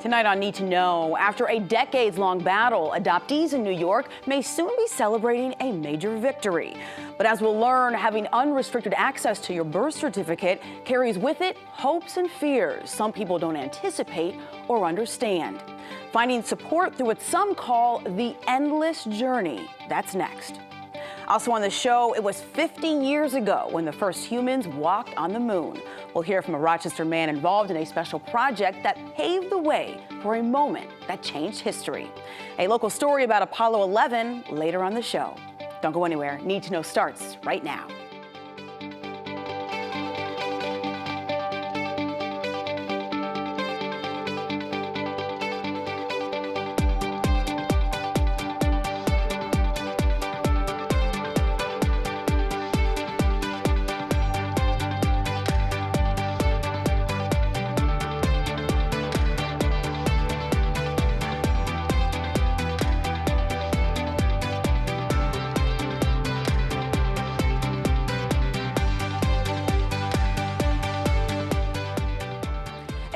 Tonight on Need to Know, after a decades-long battle, adoptees in New York may soon be celebrating a major victory. But as we'll learn, having unrestricted access to your birth certificate carries with it hopes and fears some people don't anticipate or understand. Finding support through what some call the endless journey. That's next. Also on the show, it was 50 years ago when the first humans walked on the moon. We'll hear from a Rochester man involved in a special project that paved the way for a moment that changed history. A local story about Apollo 11 later on the show. Don't go anywhere. Need to Know starts right now.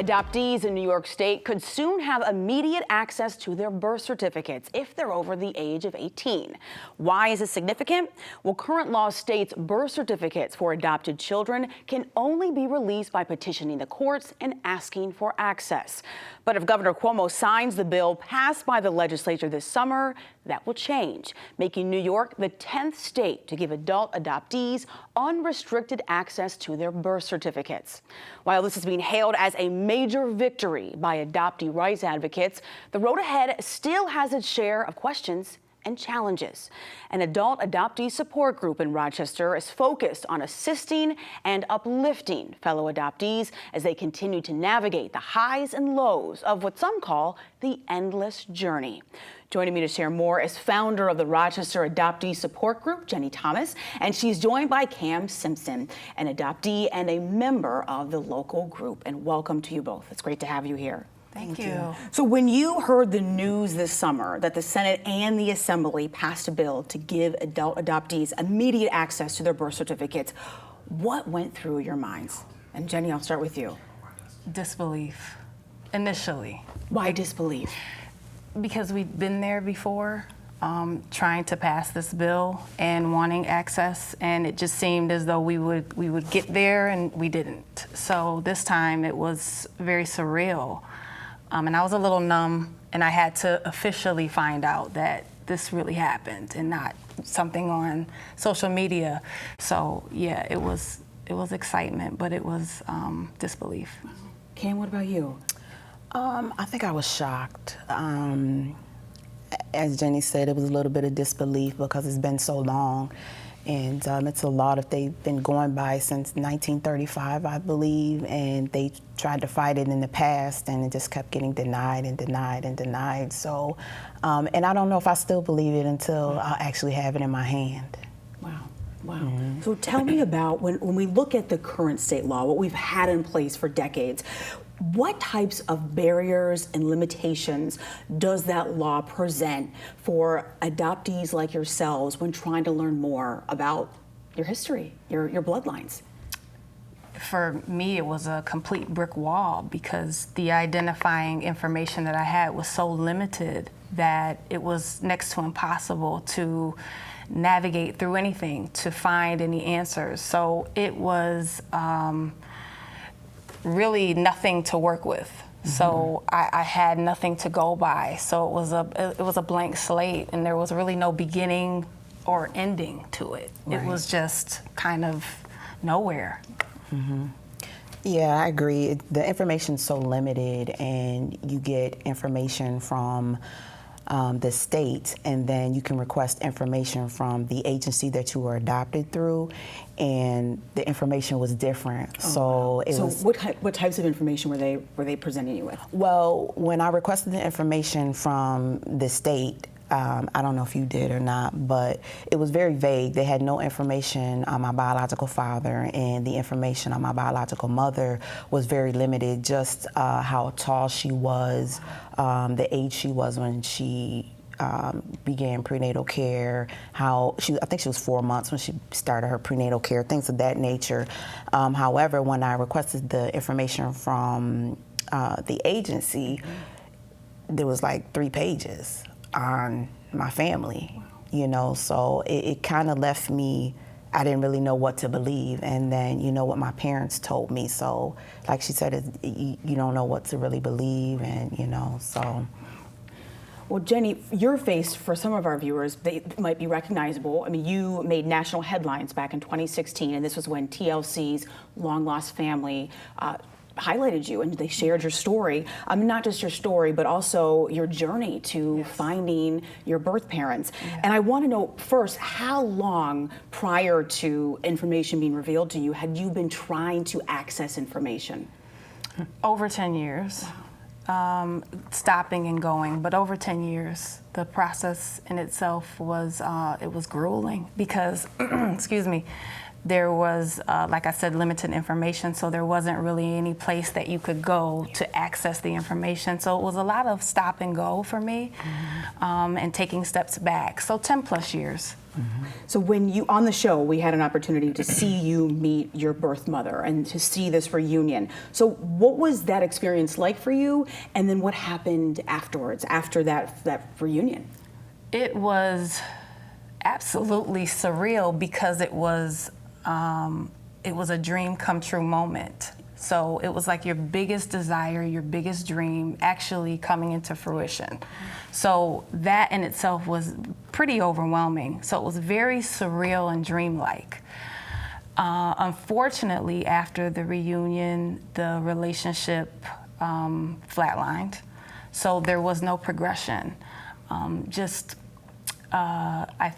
Adoptees in New York State could soon have immediate access to their birth certificates if they're over the age of 18. Why is this significant? Well, current law states birth certificates for adopted children can only be released by petitioning the courts and asking for access. But if Governor Cuomo signs the bill passed by the legislature this summer, that will change, making New York the 10th state to give adult adoptees unrestricted access to their birth certificates. While this is being hailed as a major victory by adoptee rights advocates, the road ahead still has its share of questions and challenges. An adult adoptee support group in Rochester is focused on assisting and uplifting fellow adoptees as they continue to navigate the highs and lows of what some call the endless journey. Joining me to share more is founder of the Rochester Adoptee Support Group, Jenny Thomas, and she's joined by Cam Simpson, an adoptee and a member of the local group. And welcome to you both. It's great to have you here. Thank you. So when you heard the news this summer that the Senate and the Assembly passed a bill to give adult adoptees immediate access to their birth certificates, what went through your minds? And Jenny, I'll start with you. Disbelief, initially. Why disbelief? Because we'd been there before, trying to pass this bill and wanting access, and it just seemed as though we would get there and we didn't. So this time it was very surreal. And I was a little numb, and I had to officially find out that this really happened and not something on social media. So yeah, it was excitement, but it was disbelief. Cam, what about you? I think I was shocked. As Jenny said, it was a little bit of disbelief because it's been so long. And it's a law that they've been going by since 1935, I believe, and they tried to fight it in the past, and it just kept getting denied and denied and denied. So, and I don't know if I still believe it until I actually have it in my hand. Wow. So tell me about when we look at the current state law, what we've had in place for decades, what types of barriers and limitations does that law present for adoptees like yourselves when trying to learn more about your history, your bloodlines? For me, it was a complete brick wall because the identifying information that I had was so limited that it was next to impossible to navigate through anything to find any answers. So it was really nothing to work with. Mm-hmm. So I had nothing to go by. So it was a blank slate, and there was really no beginning or ending to it. Right. It was just kind of nowhere. Mm-hmm. Yeah, I agree. The information's so limited, and you get information from the state, and then you can request information from the agency that you were adopted through, and the information was different. Oh, so what types of information were they presenting you with? Well, when I requested the information from the state, I don't know if you did or not, but it was very vague. They had no information on my biological father, and the information on my biological mother was very limited, just how tall she was, the age she was when she began prenatal care, I think she was 4 months when she started her prenatal care, things of that nature. However, when I requested the information from the agency, there was like 3 pages on my family, you know, so it kind of left me, I didn't really know what to believe. And then, you know, what my parents told me. So like she said, you don't know what to really believe, and, you know, so. Well, Jenny, your face, for some of our viewers, they might be recognizable. I mean, you made national headlines back in 2016, and this was when TLC's Long Lost Family highlighted you, and they shared your story. Not just your story, but also your journey to finding your birth parents. Yeah. And I want to know first, how long prior to information being revealed to you had you been trying to access information? Over 10 years. Stopping and going, but over 10 years. The process in itself was, it was grueling because, excuse me, there was, like I said, limited information, so there wasn't really any place that you could go to access the information. So it was a lot of stop and go for me, and taking steps back. So 10 plus years. So when you, on the show, we had an opportunity to see you meet your birth mother and to see this reunion. So what was that experience like for you? And then what happened afterwards, after that reunion? It was absolutely surreal because it was a dream come true moment. So it was like your biggest desire, your biggest dream actually coming into fruition. So that in itself was pretty overwhelming. So it was very surreal and dreamlike. Unfortunately, after the reunion, the relationship flatlined. So there was no progression. I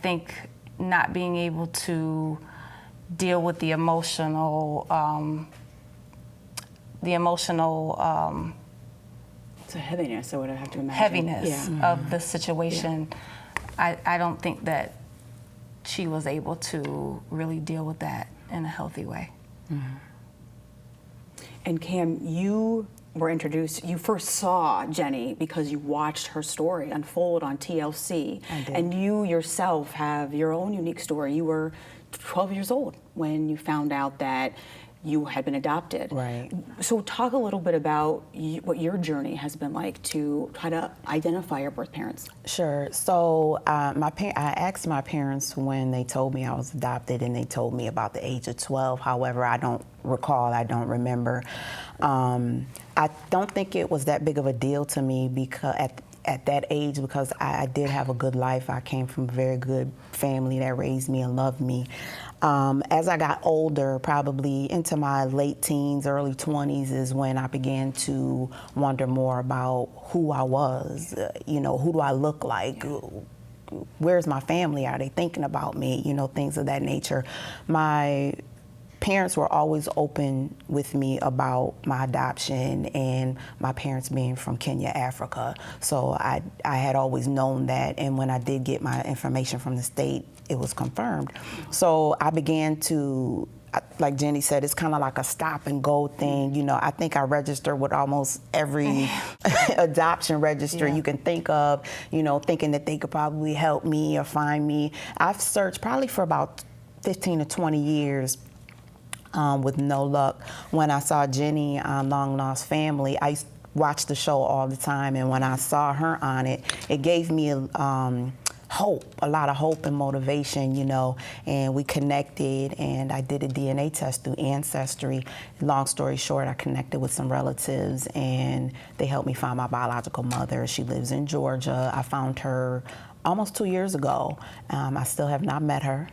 think not being able to deal with the emotional It's a heaviness, I would have to imagine. Heaviness of the situation. Yeah. I don't think that she was able to really deal with that in a healthy way. And Cam, you were introduced, you first saw Jenny because you watched her story unfold on TLC. I did. And you yourself have your own unique story. You were 12 years old when you found out that you had been adopted. Right. So talk a little bit about what your journey has been like to try to identify your birth parents. Sure. So I asked my parents when they told me I was adopted, and they told me about the age of 12. However, I don't recall, I don't remember. I don't think it was that big of a deal to me because at that age, because I did have a good life. I came from a very good family that raised me and loved me. As I got older, probably into my late teens, early 20s, is when I began to wonder more about who I was. You know, who do I look like? Where's my family? Are they thinking about me? You know, things of that nature. My parents were always open with me about my adoption and my parents being from Kenya, Africa. So I had always known that, and when I did get my information from the state, it was confirmed. So I began to, like Jenny said, it's kind of like a stop and go thing. You know, I think I registered with almost every adoption register you can think of, you know, thinking that they could probably help me or find me. I've searched probably for about 15 to 20 years with no luck. When I saw Jenny on Long Lost Family, I used to watch the show all the time, and when I saw her on it, it gave me hope, a lot of hope and motivation, you know, and we connected, and I did a DNA test through Ancestry. Long story short, I connected with some relatives, and they helped me find my biological mother. She lives in Georgia. I found her almost 2 years ago. I still have not met her.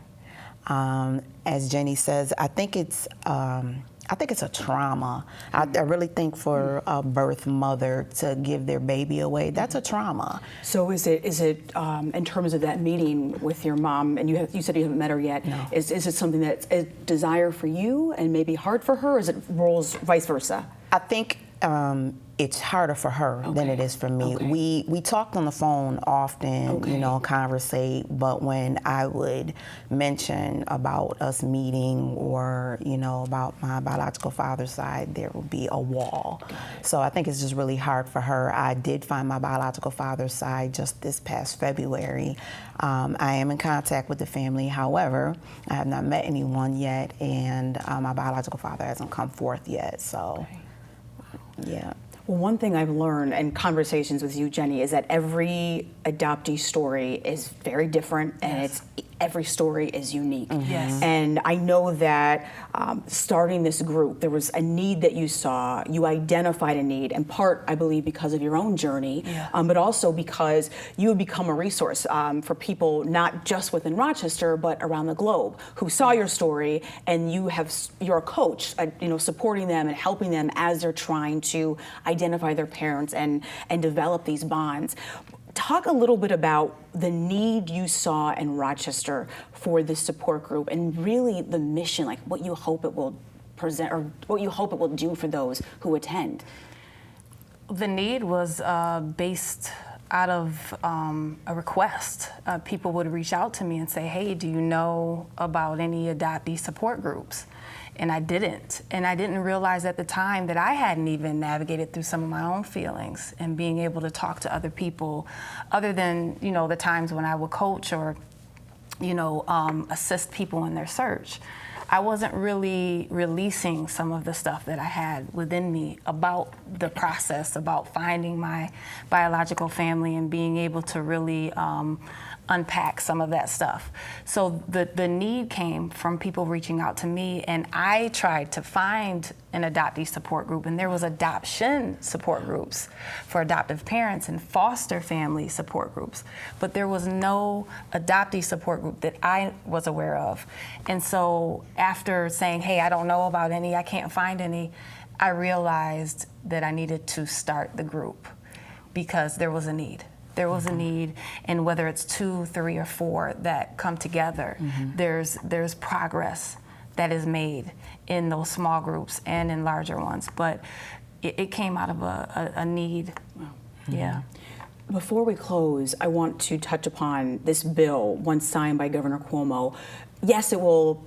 As Jenny says, I think it's a trauma. I really think for a birth mother to give their baby away, that's a trauma. So is it in terms of that meeting with your mom, and you said you haven't met her yet, No. Is it something that's a desire for you and maybe hard for her, or is it roles vice versa? I think it's harder for her than it is for me. Okay. We talked on the phone often, you know, conversate, but when I would mention about us meeting or, you know, about my biological father's side, there would be a wall. So I think it's just really hard for her. I did find my biological father's side just this past February. I am in contact with the family. However, I have not met anyone yet, and my biological father hasn't come forth yet, so. Yeah. Well, one thing I've learned in conversations with you, Jenny, is that every adoptee story is very different, and every story is unique. Yes. And I know that starting this group, there was a need that you saw. You identified a need, in part, I believe, because of your own journey, but also because you have become a resource for people not just within Rochester, but around the globe, who saw your story, and you're a coach, supporting them and helping them as they're trying to identify their parents and develop these bonds. Talk a little bit about the need you saw in Rochester for this support group, and really the mission, like what you hope it will present or what you hope it will do for those who attend. The need was based out of a request. People would reach out to me and say, hey, do you know about any adoptee support groups? And I didn't. And I didn't realize at the time that I hadn't even navigated through some of my own feelings and being able to talk to other people, other than, the times when I would coach or, assist people in their search. I wasn't really releasing some of the stuff that I had within me about the process, about finding my biological family and being able to really unpack some of that stuff. So the need came from people reaching out to me, and I tried to find an adoptee support group, and there was adoption support groups for adoptive parents and foster family support groups, but there was no adoptee support group that I was aware of. And so after saying, hey, I don't know about any, I can't find any, I realized that I needed to start the group because there was a need. There was a need, and whether it's 2, 3, or 4 that come together, there's progress that is made in those small groups and in larger ones. But it came out of a need. Yeah. Before we close, I want to touch upon this bill, once signed by Governor Cuomo. Yes, it will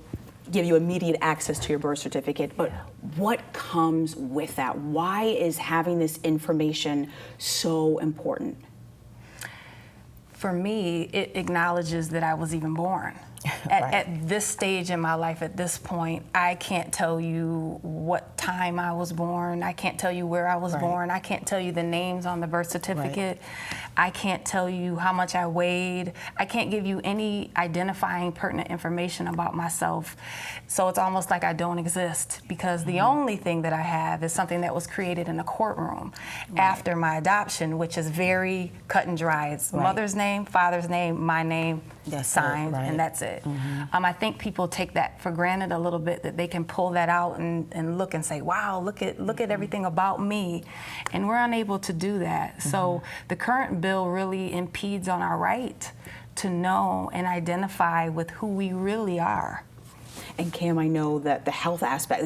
give you immediate access to your birth certificate, but what comes with that? Why is having this information so important? For me, it acknowledges that I was even born. At this stage in my life, at this point, I can't tell you what time I was born. I can't tell you where I was born. I can't tell you the names on the birth certificate. I can't tell you how much I weighed. I can't give you any identifying pertinent information about myself. So it's almost like I don't exist, because the only thing that I have is something that was created in a courtroom after my adoption, which is very cut and dry. It's mother's name, father's name, my name, signed, and that's it. I think people take that for granted a little bit, that they can pull that out and look and say, wow, look at everything about me. And we're unable to do that. So the current bill really impedes on our right to know and identify with who we really are. And Cam, I know that the health aspect,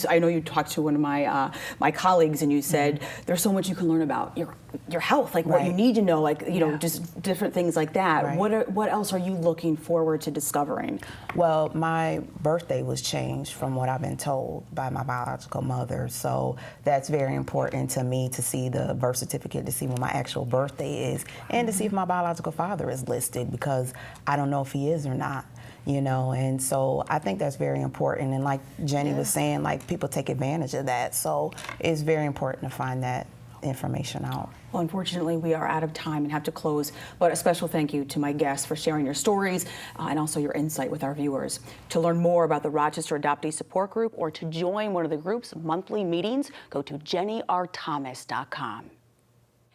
I know you talked to one of my colleagues, and you said there's so much you can learn about your health, like what you need to know, like just different things like that. What else are you looking forward to discovering? Well, my birthday was changed from what I've been told by my biological mother, so that's very important to me, to see the birth certificate, to see when my actual birthday is, and to see if my biological father is listed, because I don't know if he is or not. And so I think that's very important. And like Jenny was saying, like, people take advantage of that. So it's very important to find that information out. Well, unfortunately, we are out of time and have to close, but a special thank you to my guests for sharing your stories and also your insight with our viewers. To learn more about the Rochester Adoptee Support Group or to join one of the group's monthly meetings, go to jennyrthomas.com.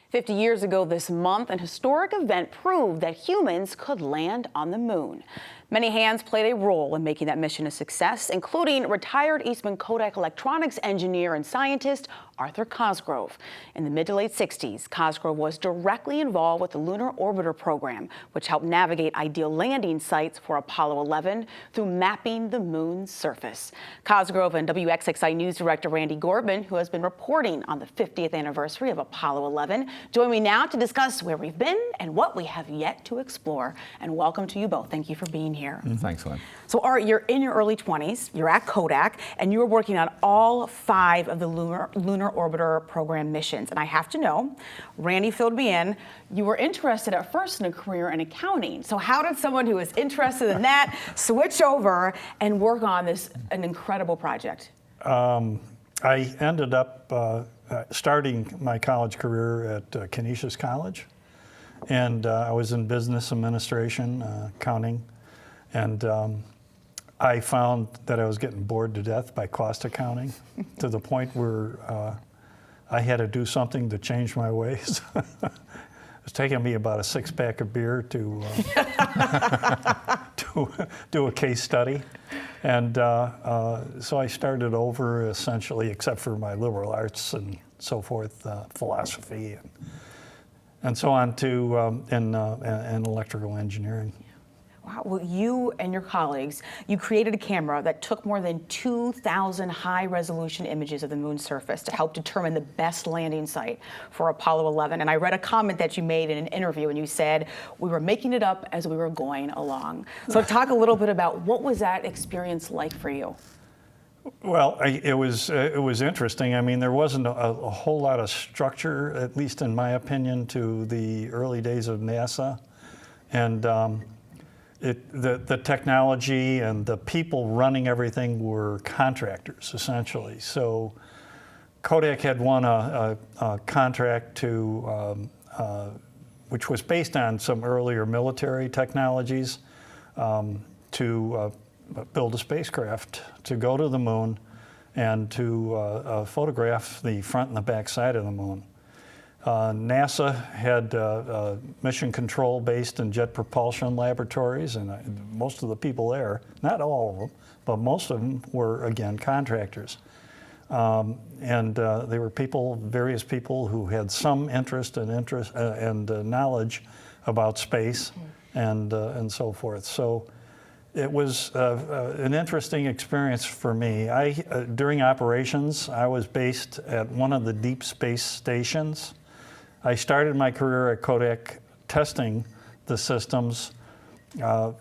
50 years ago this month, an historic event proved that humans could land on the moon. Many hands played a role in making that mission a success, including retired Eastman Kodak Electronics engineer and scientist Arthur Cosgrove. In the mid to late 60s, Cosgrove was directly involved with the Lunar Orbiter program, which helped navigate ideal landing sites for Apollo 11 through mapping the moon's surface. Cosgrove and WXXI News Director Randy Gorman, who has been reporting on the 50th anniversary of Apollo 11, join me now to discuss where we've been and what we have yet to explore. And welcome to you both. Thank you for being here. Thanks, Lynn. So, Art, you're in your early 20s, you're at Kodak, and you were working on all 5 of the Lunar Orbiter program missions. And I have to know, Randy filled me in, you were interested at first in a career in accounting. So how did someone who is interested in that switch over and work on an incredible project? I ended up starting my college career at Canisius College, and I was in business administration, accounting, and I found that I was getting bored to death by cost accounting to the point where I had to do something to change my ways. It was taking me about a six-pack of beer to do a case study. And so I started over essentially, except for my liberal arts and so forth, philosophy and so on to in electrical engineering. Wow. Well, you and your colleagues, you created a camera that took more than 2,000 high-resolution images of the moon's surface to help determine the best landing site for Apollo 11. And I read a comment that you made in an interview, and you said, "We were making it up as we were going along." So talk a little bit about what was that experience like for you? Well, it was interesting. I mean, there wasn't a whole lot of structure, at least in my opinion, to the early days of NASA, and the technology and the people running everything were contractors, essentially. So Kodak had won a contract to, which was based on some earlier military technologies, to build a spacecraft to go to the moon and to photograph the front and the back side of the moon. NASA had mission control based in Jet Propulsion Laboratories, and most of the people there, not all of them, but most of them were, again, contractors. And they were various people who had some interest and knowledge about space and so forth. So it was an interesting experience for me. During operations, I was based at one of the deep space stations. I started my career at Kodak testing the systems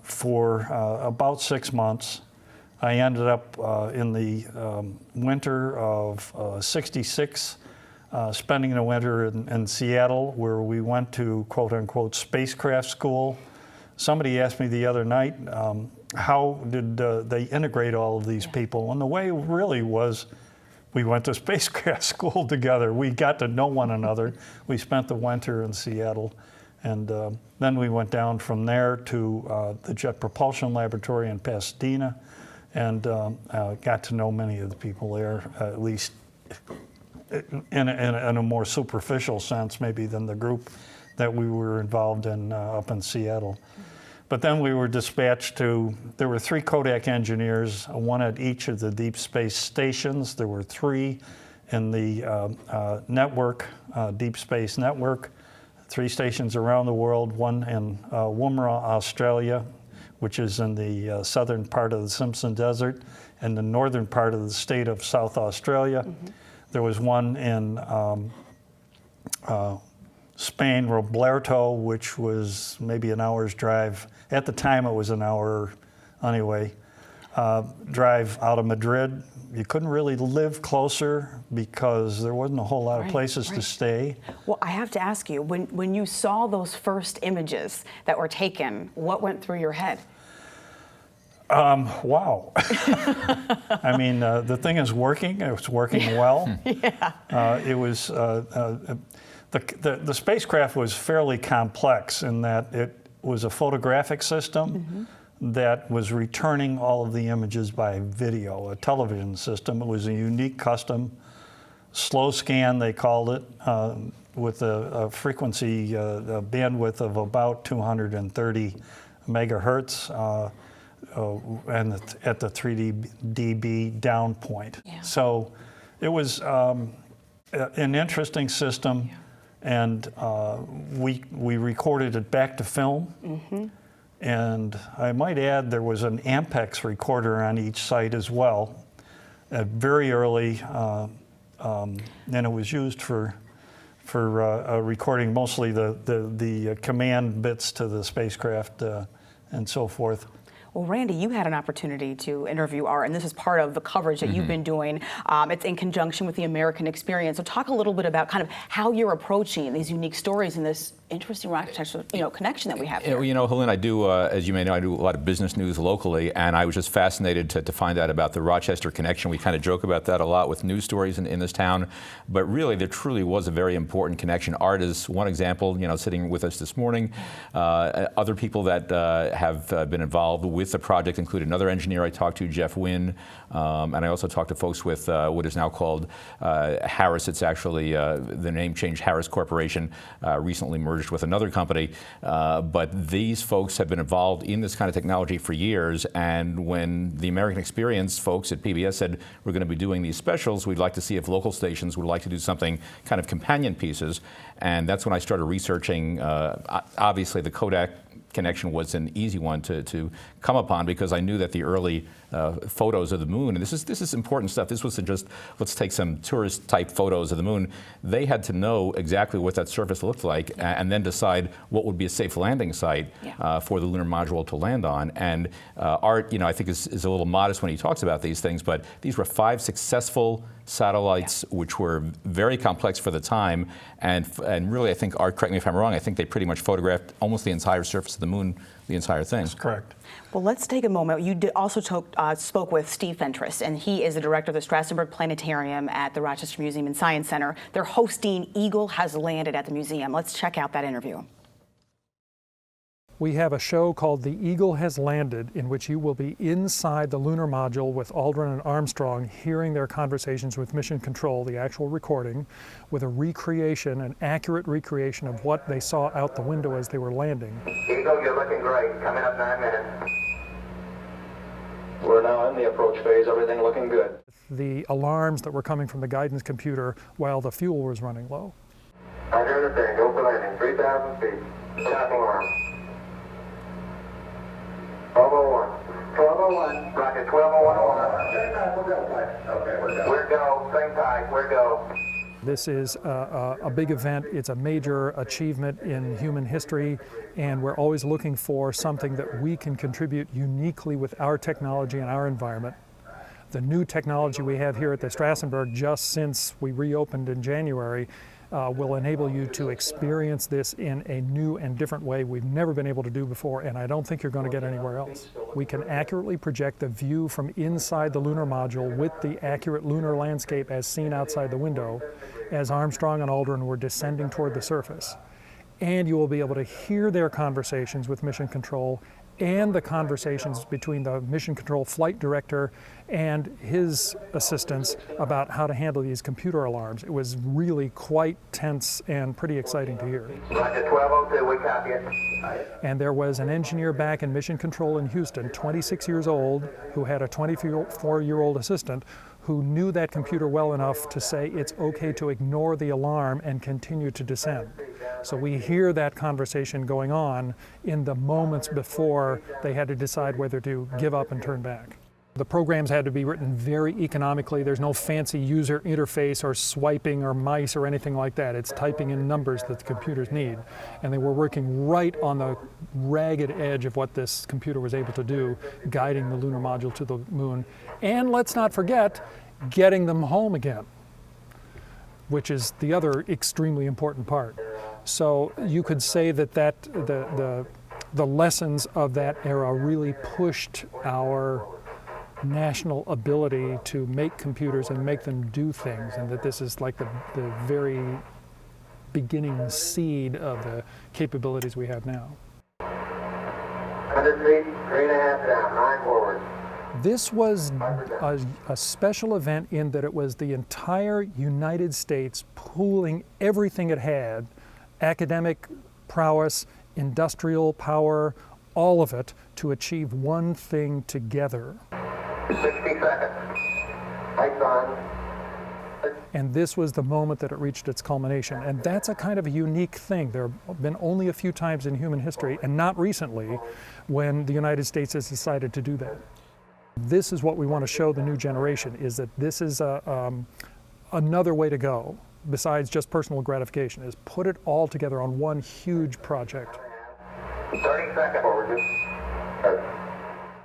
for about 6 months. I ended up in the winter of '66, spending the winter in Seattle, where we went to quote-unquote spacecraft school. Somebody asked me the other night, how did they integrate all of these people? And the way really was, we went to spacecraft school together. We got to know one another. We spent the winter in Seattle. And then we went down from there to the Jet Propulsion Laboratory in Pasadena and got to know many of the people there, at least in a more superficial sense maybe than the group that we were involved in up in Seattle. But then we were dispatched there were 3 Kodak engineers, one at each of the deep space stations. There were 3 in the network, Deep Space Network, 3 stations around the world, one in Woomera, Australia, which is in the southern part of the Simpson Desert, and the northern part of the state of South Australia. There was one in Spain, Robledo, which was maybe an hour's drive. At the time, it was an hour anyway. Drive out of Madrid. You couldn't really live closer because there wasn't a whole lot of places to stay. Well, I have to ask you, when you saw those first images that were taken, what went through your head? Wow. I mean, the thing is working. It's working well. It was. The spacecraft was fairly complex in that it was a photographic system that was returning all of the images by video, a television system. It was a unique custom slow scan, they called it, with a frequency a bandwidth of about 230 megahertz and at the 3 dB down point. So it was an interesting system. And we recorded it back to film. And I might add there was an Ampex recorder on each site as well, very early, and it was used for recording mostly the command bits to the spacecraft and so forth. Well, Randy, you had an opportunity to interview Art, and this is part of the coverage that you've been doing. It's in conjunction with the American Experience. So talk a little bit about kind of how you're approaching these unique stories and this interesting architectural, connection that we have here. Helene, I do, as you may know, I do a lot of business news locally, and I was just fascinated to find out about the Rochester connection. We kind of joke about that a lot with news stories in this town, but really there truly was a very important connection. Art is one example, sitting with us this morning. Other people that have been involved with the project include another engineer I talked to, Jeff Wynn, and I also talked to folks with what is now called Harris. It's actually the name changed, Harris Corporation, recently merged with another company, but these folks have been involved in this kind of technology for years, and when the American Experience folks at PBS said we're going to be doing these specials, we'd like to see if local stations would like to do something kind of companion pieces, and that's when I started researching. Obviously the Kodak connection was an easy one to come upon because I knew that the early photos of the moon, and this is important stuff. This wasn't just let's take some tourist type photos of the moon. They had to know exactly what that surface looked like and then decide what would be a safe landing site for the lunar module to land on. And Art, I think is a little modest when he talks about these things, but these were 5 successful satellites, which were very complex for the time, and really, I think, Art, correct me if I'm wrong, I think they pretty much photographed almost the entire surface of the moon, the entire thing. That's correct. Well, let's take a moment. You also spoke with Steve Fentress, and he is the director of the Strassenberg Planetarium at the Rochester Museum and Science Center. They're hosting Eagle Has Landed at the museum. Let's check out that interview. We have a show called The Eagle Has Landed, in which you will be inside the lunar module with Aldrin and Armstrong, hearing their conversations with Mission Control, the actual recording, with a recreation, an accurate recreation of what they saw out the window as they were landing. Eagle, you're looking great. Coming up 9 minutes. We're now in the approach phase. Everything looking good. The alarms that were coming from the guidance computer while the fuel was running low. I hear the thing. Go for landing. 3,000 feet. Stop alarm. 1201. 1201. Rocket 1201. Okay, we're go. Same time. We're go. This is a big event. It's a major achievement in human history, and we're always looking for something that we can contribute uniquely with our technology and our environment. The new technology we have here at the Strassenberg, just since we reopened in January, will enable you to experience this in a new and different way we've never been able to do before, and I don't think you're going to get anywhere else. We can accurately project the view from inside the lunar module with the accurate lunar landscape as seen outside the window as Armstrong and Aldrin were descending toward the surface. And you will be able to hear their conversations with Mission Control and the conversations between the Mission Control flight director and his assistants about how to handle these computer alarms. It was really quite tense and pretty exciting to hear. Rocket 1202, we copy it. And there was an engineer back in Mission Control in Houston, 26 years old, who had a 24-year-old assistant who knew that computer well enough to say it's okay to ignore the alarm and continue to descend. So we hear that conversation going on in the moments before they had to decide whether to give up and turn back. The programs had to be written very economically. There's no fancy user interface or swiping or mice or anything like that. It's typing in numbers that the computers need. And they were working right on the ragged edge of what this computer was able to do, guiding the lunar module to the moon. And let's not forget, getting them home again, which is the other extremely important part. So you could say that the lessons of that era really pushed our national ability to make computers and make them do things, and that this is like the very beginning seed of the capabilities we have now. 100 feet, 3.5 down, 9 forward. This was a special event in that it was the entire United States pooling everything it had, academic prowess, industrial power, all of it, to achieve one thing together. 60 seconds. Lights on. And this was the moment that it reached its culmination. And that's a kind of a unique thing. There have been only a few times in human history, and not recently, when the United States has decided to do that. This is what we want to show the new generation, is that this is another way to go, besides just personal gratification, is put it all together on one huge project. 30 seconds. Forward.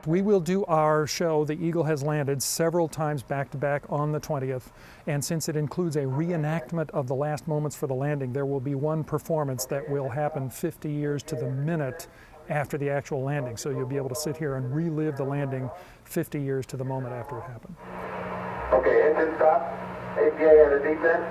We will do our show, The Eagle Has Landed, several times back to back on the 20th. And since it includes a reenactment of the last moments for the landing, there will be one performance that will happen 50 years to the minute after the actual landing. So you'll be able to sit here and relive the landing 50 years to the moment after it happened. Okay, engine stop. APA at a descent.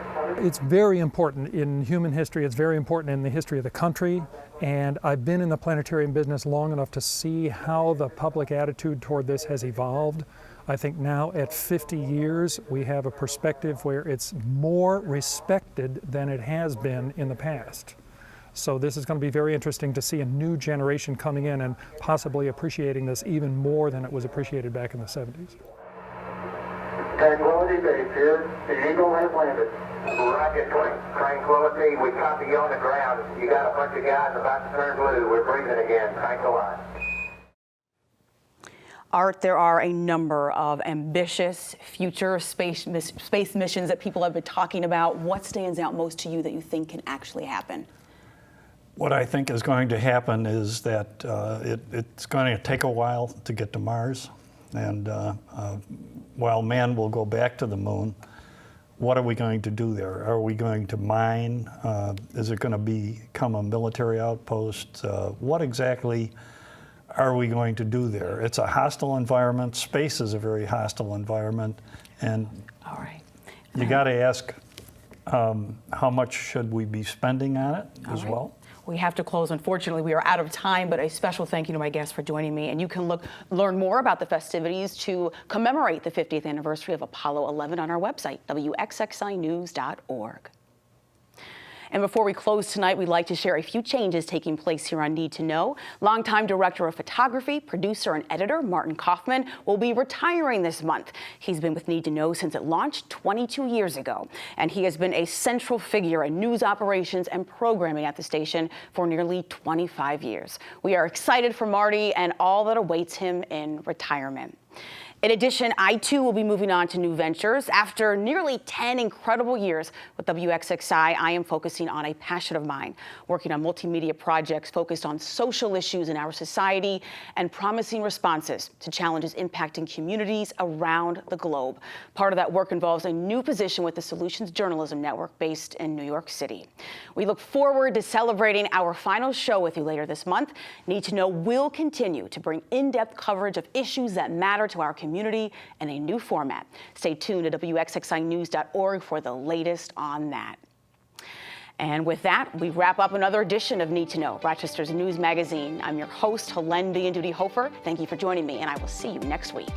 It's very important in human history. It's very important in the history of the country. And I've been in the planetarium business long enough to see how the public attitude toward this has evolved. I think now at 50 years, we have a perspective where it's more respected than it has been in the past. So this is going to be very interesting to see a new generation coming in and possibly appreciating this even more than it was appreciated back in the 70s. Tranquility Base here. The Eagle has landed. Rocket Tranquility, we copy you on the ground. You got a bunch of guys about to turn blue. We're breathing again. Tranquilize. Art, there are a number of ambitious future space missions that people have been talking about. What stands out most to you that you think can actually happen? What I think is going to happen is that it's going to take a while to get to Mars. And while man will go back to the moon, what are we going to do there? Are we going to mine? Is it going to become a military outpost? What exactly are we going to do there? It's a hostile environment. Space is a very hostile environment. And All right. you got to ask, how much should we be spending on it as well? We have to close. Unfortunately, we are out of time, but a special thank you to my guests for joining me. And you can learn more about the festivities to commemorate the 50th anniversary of Apollo 11 on our website, wxxinews.org. And before we close tonight, we'd like to share a few changes taking place here on Need to Know. Longtime director of photography, producer, and editor Martin Kaufman will be retiring this month. He's been with Need to Know since it launched 22 years ago, and he has been a central figure in news operations and programming at the station for nearly 25 years. We are excited for Marty and all that awaits him in retirement. In addition, I too will be moving on to new ventures. After nearly 10 incredible years with WXXI, I am focusing on a passion of mine, working on multimedia projects focused on social issues in our society and promising responses to challenges impacting communities around the globe. Part of that work involves a new position with the Solutions Journalism Network based in New York City. We look forward to celebrating our final show with you later this month. Need to Know will continue to bring in-depth coverage of issues that matter to our community in a new format. Stay tuned to wxxinews.org for the latest on that. And with that, we wrap up another edition of Need to Know, Rochester's news magazine. I'm your host, Helene Duty Hofer. Thank you for joining me, and I will see you next week.